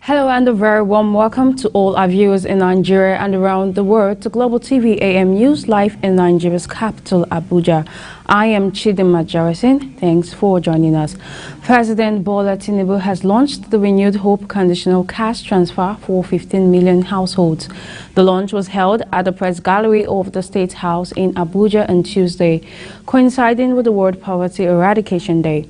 Hello and a very warm welcome to all our viewers in Nigeria and around the world to Global TV AM News live in Nigeria's capital, Abuja. I am Chidinma Jarasin. Thanks for joining us. President Bola Tinubu has launched the Renewed Hope conditional cash transfer for 15 million households. The launch was held at the press gallery of the State House in Abuja on Tuesday, coinciding with the World Poverty Eradication Day.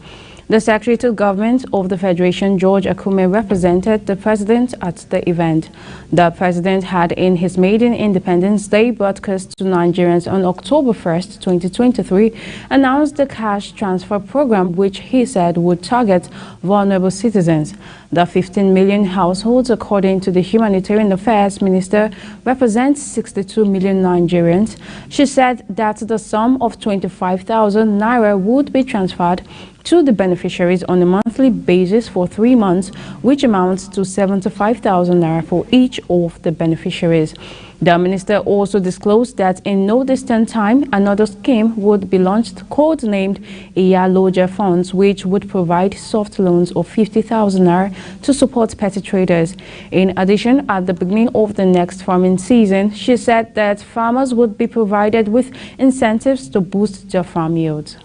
The Secretary to Government of the Federation, George Akume, represented the President at the event. The President had, in his maiden Independence Day broadcast to Nigerians on October 1st, 2023, announced the cash transfer program, which he said would target vulnerable citizens. The 15 million households, according to the Humanitarian Affairs Minister, represent 62 million Nigerians. She said that the sum of 25,000 naira would be transferred to the beneficiaries on a monthly basis for 3 months, which amounts to 75,000 naira for each of the beneficiaries. The minister also disclosed that in no distant time, another scheme would be launched codenamed Iyaloja Funds, which would provide soft loans of 50,000 naira to support petty traders. In addition, at the beginning of the next farming season, she said that farmers would be provided with incentives to boost their farm yields.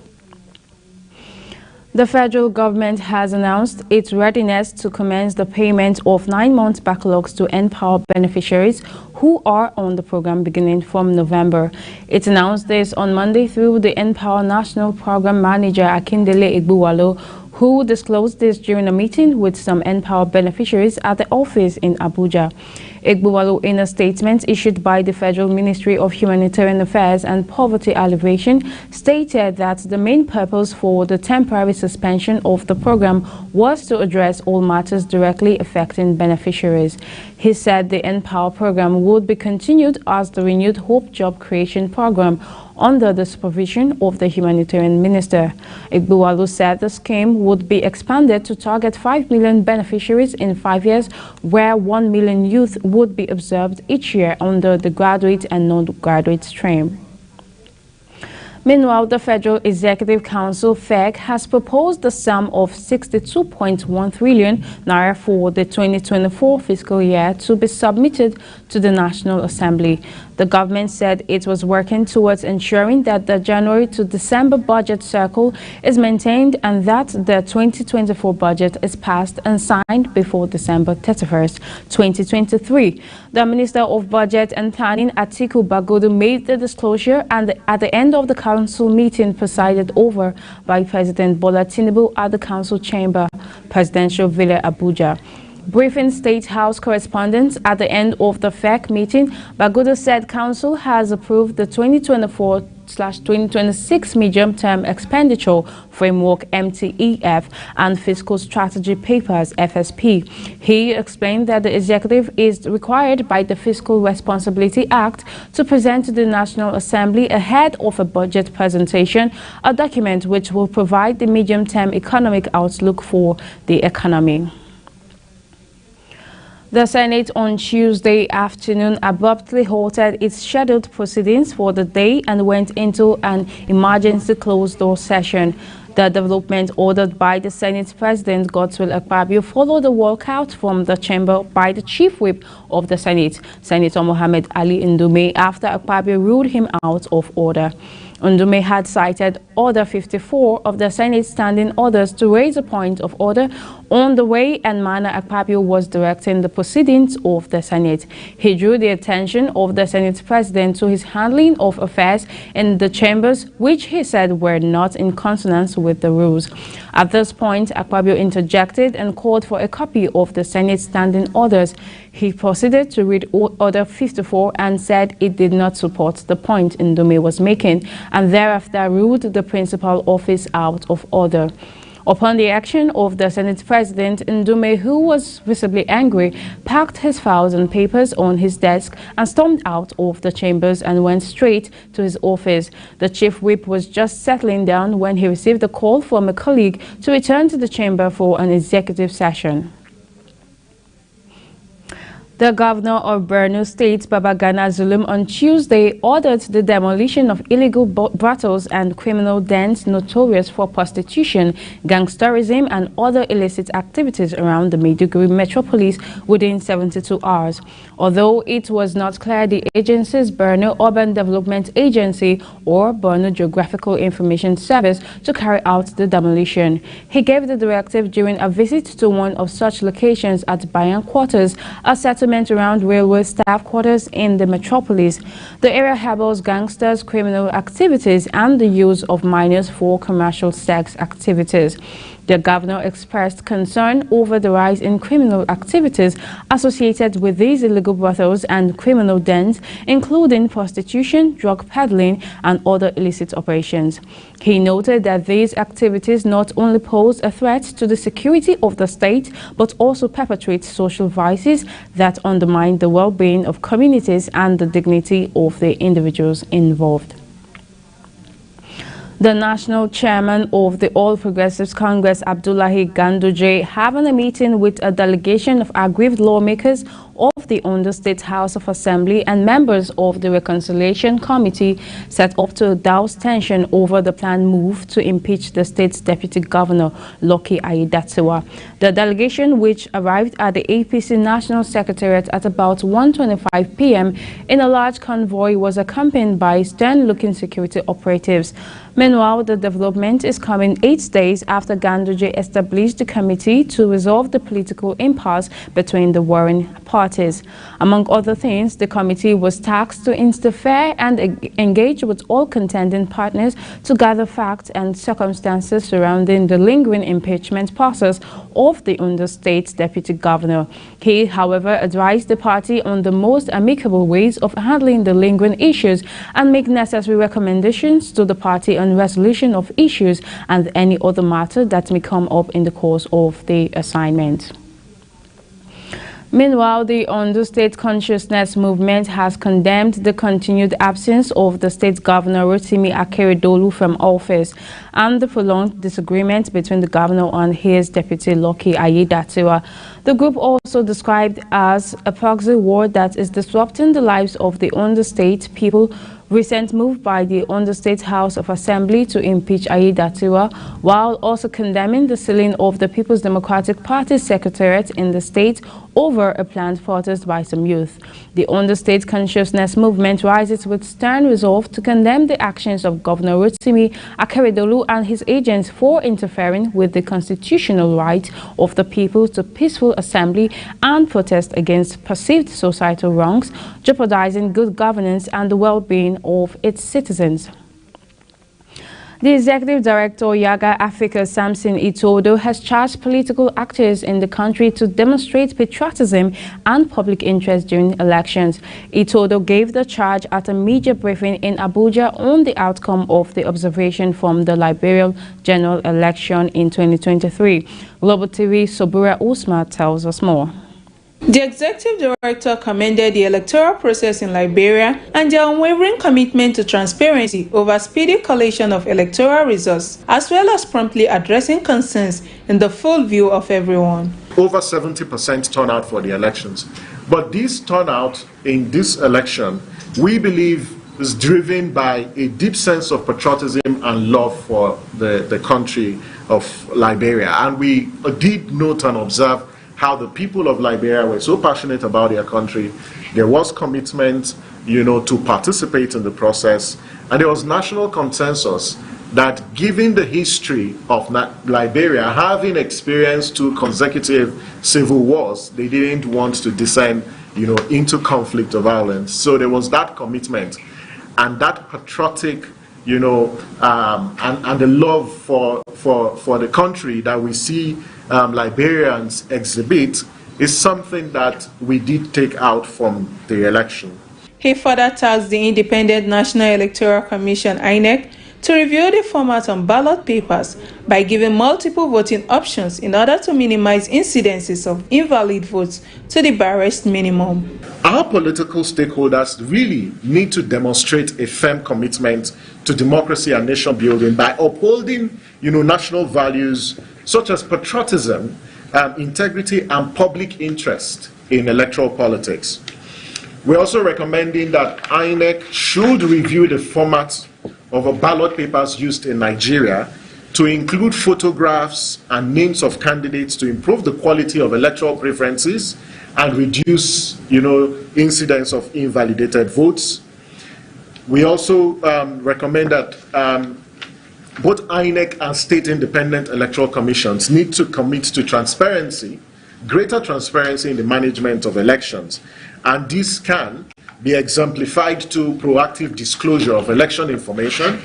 The federal government has announced its readiness to commence the payment of 9-month backlogs to NPower beneficiaries who are on the program beginning from November. It announced this on Monday through the NPower National Program Manager Akindele Igbuwalo, who disclosed this during a meeting with some NPower beneficiaries at the office in Abuja. Igbuwalo, in a statement issued by the Federal Ministry of Humanitarian Affairs and Poverty Alleviation, stated that the main purpose for the temporary suspension of the program was to address all matters directly affecting beneficiaries. He said the NPower program would be continued as the Renewed Hope Job Creation Program under the supervision of the Humanitarian Minister. Igbuwalo said the scheme would be expanded to target 5 million beneficiaries in 5 years, where 1 million youth would be observed each year under the graduate and non-graduate stream. Meanwhile, the Federal Executive Council (FEC) has proposed the sum of 62.1 trillion naira for the 2024 fiscal year to be submitted to the National Assembly. The government said it was working towards ensuring that the January to December budget cycle is maintained and that the 2024 budget is passed and signed before December 31st, 2023. The Minister of Budget and Planning, Atiku Bagudu, made the disclosure and at the end of the council meeting presided over by President Bola Tinubu at the council chamber, Presidential Villa, Abuja. Briefing State House correspondents at the end of the FEC meeting, Bagudu said Council has approved the 2024/2026 Medium-Term Expenditure Framework (MTEF) and Fiscal Strategy Papers (FSP). He explained that the executive is required by the Fiscal Responsibility Act to present to the National Assembly ahead of a budget presentation a document which will provide the medium-term economic outlook for the economy. The Senate on Tuesday afternoon abruptly halted its scheduled proceedings for the day and went into an emergency closed-door session. The development ordered by the Senate President Godswill Akpabio followed a walkout from the chamber by the Chief Whip of the Senate, Senator Mohammed Ali Ndume, after Akpabio ruled him out of order. Ndume had cited Order 54 of the Senate Standing Orders to raise a point of order on the way and manner Akpabio was directing the proceedings of the Senate. He drew the attention of the Senate President to his handling of affairs in the chambers, which he said were not in consonance with the rules. At this point, Akpabio interjected and called for a copy of the Senate Standing Orders. He proceeded to read Order 54 and said it did not support the point Ndume was making, and thereafter ruled the principal office out of order. Upon the action of the Senate President, Ndume, who was visibly angry, packed his files and papers on his desk and stormed out of the chambers and went straight to his office. The Chief Whip was just settling down when he received a call from a colleague to return to the chamber for an executive session. The governor of Borno State, Babagana Zulum, on Tuesday ordered the demolition of illegal brothels and criminal dens notorious for prostitution, gangsterism, and other illicit activities around the Maiduguri metropolis within 72 hours. Although it was not clear the agency's Borno Urban Development Agency or Borno Geographical Information Service to carry out the demolition. He gave the directive during a visit to one of such locations at Bayan Quarters, a settlement around railway staff quarters in the metropolis. The area harbors gangsters, criminal activities, and the use of minors for commercial sex activities. The governor expressed concern over the rise in criminal activities associated with these illegal brothels and criminal dens, including prostitution, drug peddling, and other illicit operations. He noted that these activities not only pose a threat to the security of the state, but also perpetrate social vices that undermine the well-being of communities and the dignity of the individuals involved. The national chairman of the All Progressives Congress, Abdullahi Ganduje, having a meeting with a delegation of aggrieved lawmakers of the Ondo State House of Assembly and members of the Reconciliation Committee, set up to douse tension over the planned move to impeach the state's deputy governor, Lucky Aiyedatiwa. The delegation, which arrived at the APC National Secretariat at about 1:25 p.m. in a large convoy, was accompanied by stern-looking security operatives. Meanwhile, the development is coming 8 days after Ganduje established the committee to resolve the political impasse between the warring parties. Among other things, the committee was tasked to instill fair and engage with all contending partners to gather facts and circumstances surrounding the lingering impeachment process of the Ondo State deputy governor. He, however, advised the party on the most amicable ways of handling the lingering issues and make necessary recommendations to the party on resolution of issues and any other matter that may come up in the course of the assignment. Meanwhile, the Ondo State Consciousness Movement has condemned the continued absence of the state governor Rotimi Akeredolu from office and the prolonged disagreement between the governor and his deputy Lucky Aiyedatiwa. The group also described as a proxy war that is disrupting the lives of the Ondo State people. Recent move by the Ondo State House of Assembly to impeach Aiyedatiwa, while also condemning the sealing of the People's Democratic Party Secretariat in the state over a planned protest by some youth. The Ondo State Consciousness Movement rises with stern resolve to condemn the actions of Governor Rotimi Akeredolu and his agents for interfering with the constitutional right of the people to peaceful assembly and protest against perceived societal wrongs, jeopardizing good governance and the well-being of its citizens. The Executive Director, Yaga Africa, Samson Itodo, has charged political actors in the country to demonstrate patriotism and public interest during elections. Itodo gave the charge at a media briefing in Abuja on the outcome of the observation from the Liberian general election in 2023. Global TV Sobura Usma tells us more. The executive director commended the electoral process in Liberia and their unwavering commitment to transparency over speedy collation of electoral results, as well as promptly addressing concerns in the full view of everyone. Over 70% turnout for the elections. But this turnout in this election, we believe, is driven by a deep sense of patriotism and love for the country of Liberia. And we did note and observe how the people of Liberia were so passionate about their country. There was commitment, to participate in the process. And there was national consensus that given the history of Liberia, having experienced 2 consecutive civil wars, they didn't want to descend, into conflict or violence. So there was that commitment and that patriotic, and the love for the country that we see Liberians exhibit is something that we did take out from the election. He further tasked the Independent National Electoral Commission, INEC, to review the format on ballot papers by giving multiple voting options in order to minimize incidences of invalid votes to the barest minimum. Our political stakeholders really need to demonstrate a firm commitment to democracy and nation building by upholding, national values such as patriotism integrity and public interest in electoral politics. We're also recommending that INEC should review the format of ballot papers used in Nigeria to include photographs and names of candidates to improve the quality of electoral preferences and reduce, incidence of invalidated votes. We also recommend that both INEC and state independent electoral commissions need to commit to transparency, greater transparency in the management of elections. And this can be exemplified to proactive disclosure of election information,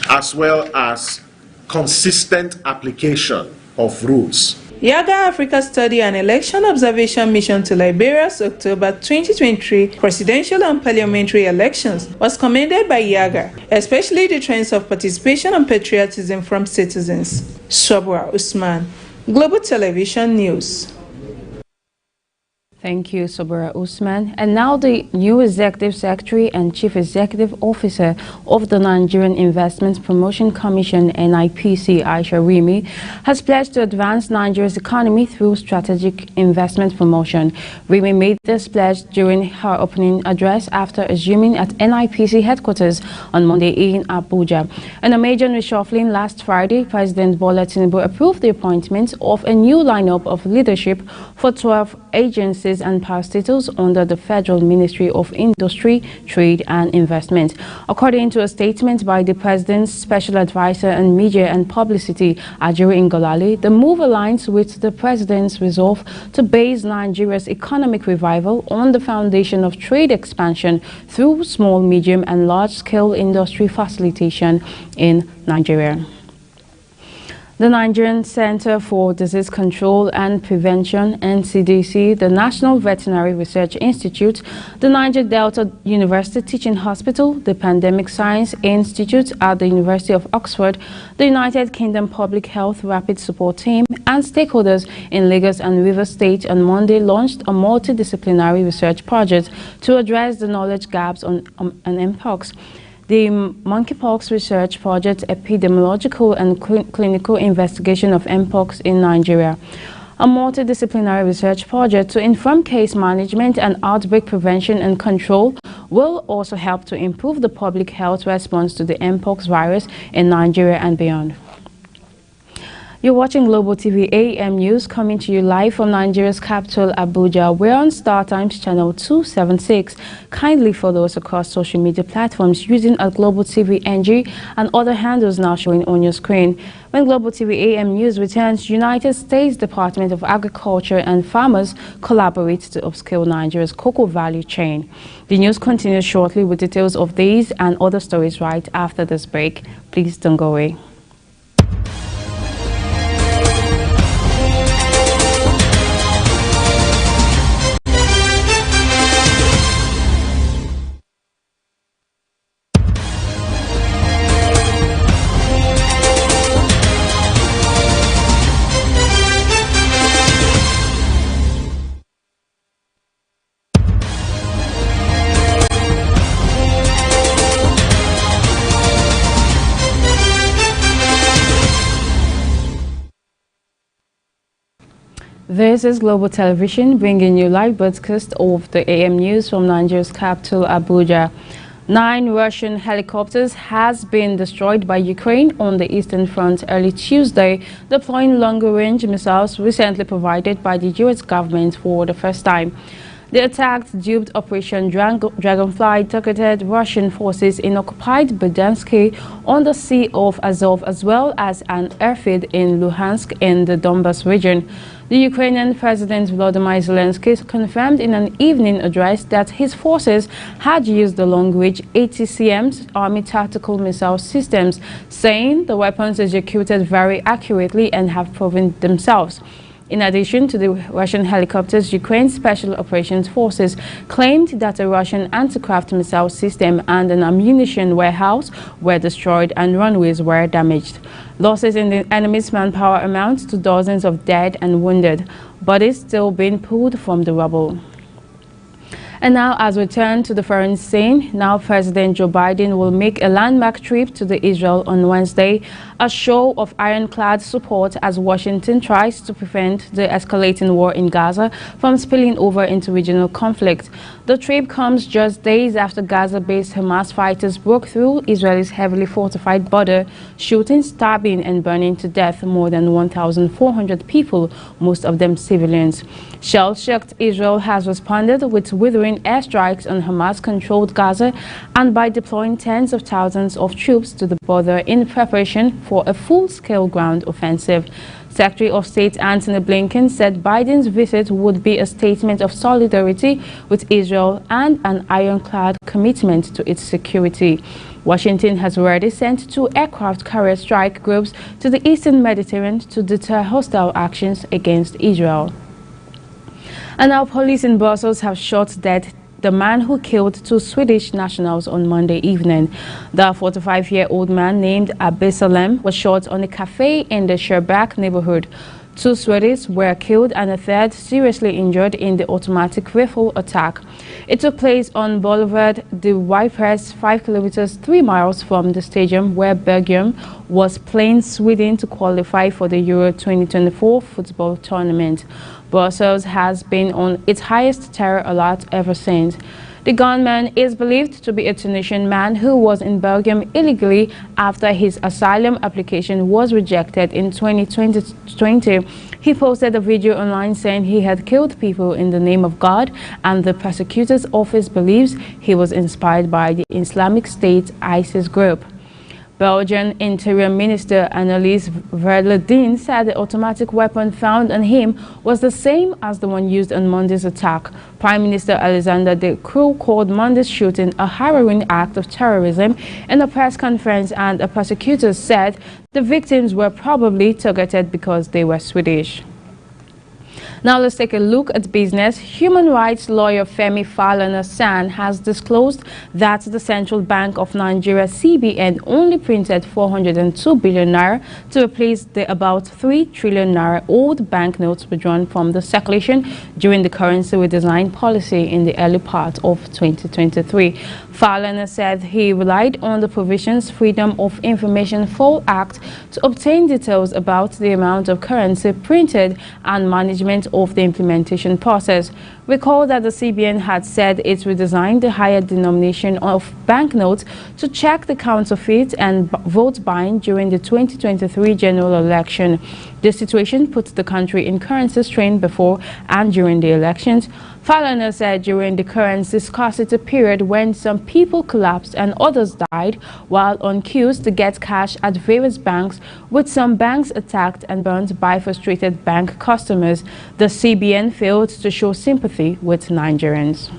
as well as consistent application of rules. YAGA Africa Study and Election Observation Mission to Liberia's October 2023 presidential and parliamentary elections was commended by YAGA, especially the trends of participation and patriotism from citizens. Sobra Usman, Global Television News. Thank you, Sobra Usman. And now the new Executive Secretary and Chief Executive Officer of the Nigerian Investment Promotion Commission, NIPC, Aisha Rimi, has pledged to advance Nigeria's economy through strategic investment promotion. Rimi made this pledge during her opening address after assuming at NIPC headquarters on Monday in Abuja. In a major reshuffling last Friday, President Bola Tinubu approved the appointment of a new lineup of leadership for 12 agencies and parastatals under the Federal Ministry of Industry, Trade and Investment. According to a statement by the President's Special Advisor on Media and Publicity, Ajiru Ngolale, the move aligns with the President's resolve to base Nigeria's economic revival on the foundation of trade expansion through small, medium and large-scale industry facilitation in Nigeria. The Nigerian Center for Disease Control and Prevention, NCDC, the National Veterinary Research Institute, the Niger Delta University Teaching Hospital, the Pandemic Science Institute at the University of Oxford, the United Kingdom Public Health Rapid Support Team, and stakeholders in Lagos and Rivers State on Monday launched a multidisciplinary research project to address the knowledge gaps on mpox. The Monkeypox Research Project Epidemiological and Clinical Investigation of Mpox in Nigeria, a multidisciplinary research project to inform case management and outbreak prevention and control, will also help to improve the public health response to the Mpox virus in Nigeria and beyond. You're watching Global TV AM News, coming to you live from Nigeria's capital, Abuja. We're on StarTimes channel 276. Kindly follow us across social media platforms using Global TV NG and other handles now showing on your screen. When Global TV AM News returns, United States Department of Agriculture and farmers collaborate to upscale Nigeria's cocoa value chain. The news continues shortly with details of these and other stories right after this break. Please don't go away. This is Global Television bringing you live broadcast of the AM News from Nigeria's capital, Abuja. 9 Russian helicopters has been destroyed by Ukraine on the Eastern Front early Tuesday, deploying longer-range missiles recently provided by the US government for the first time. The attack duped Operation Dragonfly targeted Russian forces in occupied Berdyansk on the Sea of Azov, as well as an airfield in Luhansk in the Donbas region. The Ukrainian President Volodymyr Zelensky confirmed in an evening address that his forces had used the long-range ATACMS Army Tactical Missile Systems, saying the weapons executed very accurately and have proven themselves. In addition to the Russian helicopters, Ukraine's Special Operations Forces claimed that a Russian anti-craft missile system and an ammunition warehouse were destroyed and runways were damaged. Losses in the enemy's manpower amount to dozens of dead and wounded, bodies still being pulled from the rubble. And now, as we turn to the foreign scene, now President Joe Biden will make a landmark trip to Israel on Wednesday a show of ironclad support as Washington tries to prevent the escalating war in Gaza from spilling over into regional conflict. The trip comes just days after Gaza-based Hamas fighters broke through Israel's heavily fortified border, shooting, stabbing and burning to death more than 1,400 people, most of them civilians. Shell-shocked Israel has responded with withering airstrikes on Hamas-controlled Gaza and by deploying tens of thousands of troops to the border in preparation for a full-scale ground offensive. Secretary of State Antony Blinken said Biden's visit would be a statement of solidarity with Israel and an ironclad commitment to its security. Washington has already sent 2 aircraft carrier strike groups to the eastern Mediterranean to deter hostile actions against Israel. And now police in Brussels have shot dead the man who killed 2 Swedish nationals on Monday evening. The 45-year-old man named Absalem was shot on a cafe in the Scherbach neighborhood. 2 Swedes were killed and a third seriously injured in the automatic rifle attack. It took place on Boulevard de Ypres, 5 kilometers 3 miles from the stadium where Belgium was playing Sweden to qualify for the Euro 2024 football tournament. Brussels has been on its highest terror alert ever since. The gunman is believed to be a Tunisian man who was in Belgium illegally after his asylum application was rejected in 2020. He posted a video online saying he had killed people in the name of God, and the prosecutor's office believes he was inspired by the Islamic State ISIS group. Belgian Interior Minister Annelies Verledien said the automatic weapon found on him was the same as the one used on Monday's attack. Prime Minister Alexander De Croo called Monday's shooting a harrowing act of terrorism in a press conference, and a prosecutor said the victims were probably targeted because they were Swedish. Now let's take a look at business. Human rights lawyer Femi Falana-San has disclosed that the Central Bank of Nigeria (CBN) only printed 402 billion naira to replace the about 3 trillion naira old banknotes withdrawn from the circulation during the currency redesign policy in the early part of 2023. Falana said he relied on the provisions Freedom of Information (FOIA) Act to obtain details about the amount of currency printed and management of the implementation process. Recall that the CBN had said it redesigned the higher denomination of banknotes to check the counterfeit and vote buying during the 2023 general election. This situation put the country in currency strain before and during the elections. Falana said during the currency scarcity period when some people collapsed and others died while on queues to get cash at various banks, with some banks attacked and burned by frustrated bank customers, the CBN failed to show sympathy with Nigerians.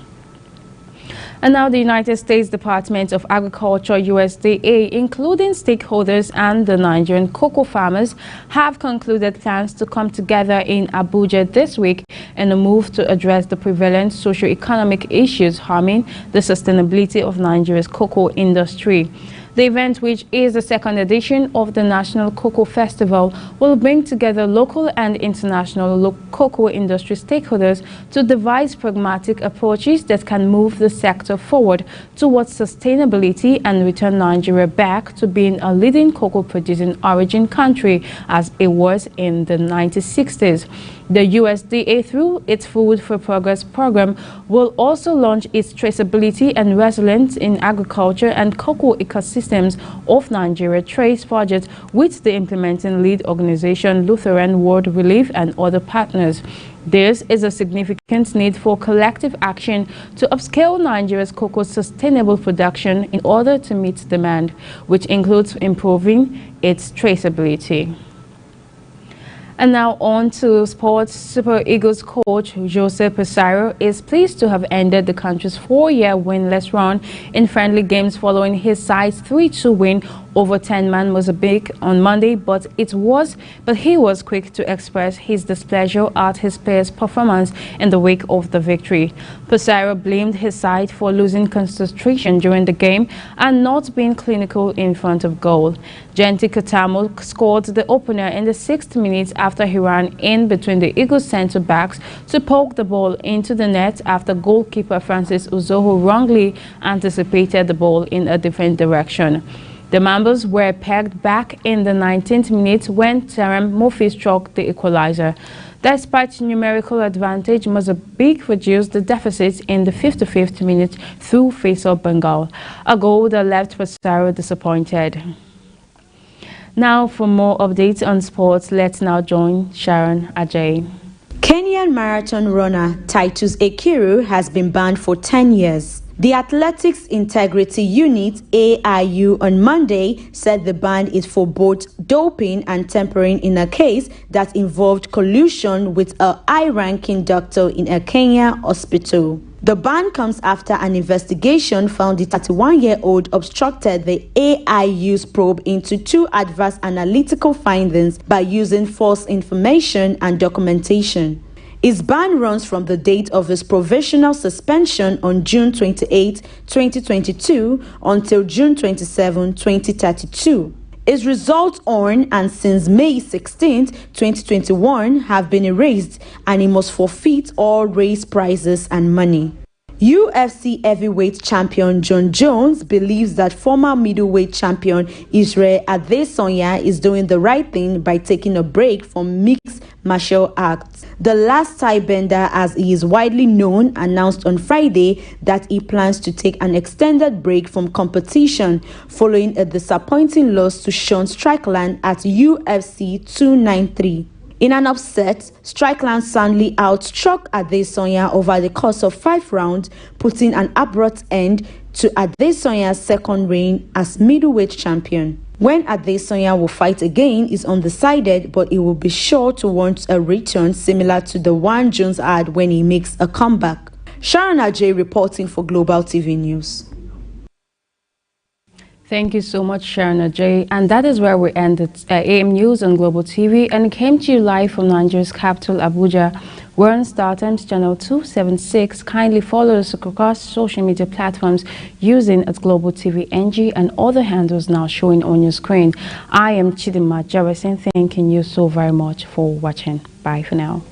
And now the United States Department of Agriculture (USDA), including stakeholders and the Nigerian cocoa farmers, have concluded plans to come together in Abuja this week in a move to address the prevalent socio-economic issues harming the sustainability of Nigeria's cocoa industry. The event, which is the second edition of the National Cocoa Festival, will bring together local and international cocoa industry stakeholders to devise pragmatic approaches that can move the sector forward towards sustainability and return Nigeria back to being a leading cocoa producing origin country as it was in the 1960s. The USDA, through its Food for Progress program, will also launch its Traceability and Resilience in Agriculture and Cocoa Ecosystems of Nigeria TRACE project with the implementing lead organization Lutheran World Relief and other partners. There is a significant need for collective action to upscale Nigeria's cocoa sustainable production in order to meet demand, which includes improving its traceability. And now on to sports. Super Eagles coach Jose Peseiro is pleased to have ended the country's 4-year winless run in friendly games following his side's 3-2 win over 10-man Mozambique on Monday, but he was quick to express his displeasure at his players' performance in the wake of the victory. Peseiro blamed his side for losing concentration during the game and not being clinical in front of goal. Genti Katamo scored the opener in the 6th minute after he ran in between the Eagles centre backs to poke the ball into the net after goalkeeper Francis Uzoho wrongly anticipated the ball in a different direction. The Mambas were pegged back in the 19th minute when Terem Murphy struck the equalizer. Despite numerical advantage, Mozambique reduced the deficit in the 55th minute through Faisal Bengal, a goal that left Rosario disappointed. Now for more updates on sports, let's now join Sharon Ajay. Kenyan marathon runner Titus Ekiru has been banned for 10 years. The Athletics Integrity Unit, AIU, on Monday said the ban is for both doping and tampering in a case that involved collusion with a high-ranking doctor in a Kenya hospital. The ban comes after an investigation found the 31-year-old obstructed the AIU's probe into two adverse analytical findings by using false information and documentation. His ban runs from the date of his provisional suspension on June 28, 2022 until June 27, 2032. His results on and since May 16, 2021 have been erased, and he must forfeit all race prizes and money. UFC heavyweight champion John Jones believes that former middleweight champion Israel Adesanya is doing the right thing by taking a break from mixed martial arts. The last tie-bender, as he is widely known, announced on Friday that he plans to take an extended break from competition following a disappointing loss to Sean Strickland at UFC 293. In an upset, Strickland soundly outstruck Adesanya over the course of 5 rounds, putting an abrupt end to Adesanya's second reign as middleweight champion. When Adesanya will fight again is undecided, but he will be sure to want a return similar to the one Jones had when he makes a comeback. Sharon Ajay reporting for Global TV News. Thank you so much, Sharon Ajay. And that is where we ended AM News on Global TV, and it came to you live from Nigeria's capital, Abuja. We're on StarTimes channel 276. Kindly follow us across social media platforms using Global TV NG and other handles now showing on your screen. I am Chidima Jarrison, thanking you so very much for watching. Bye for now.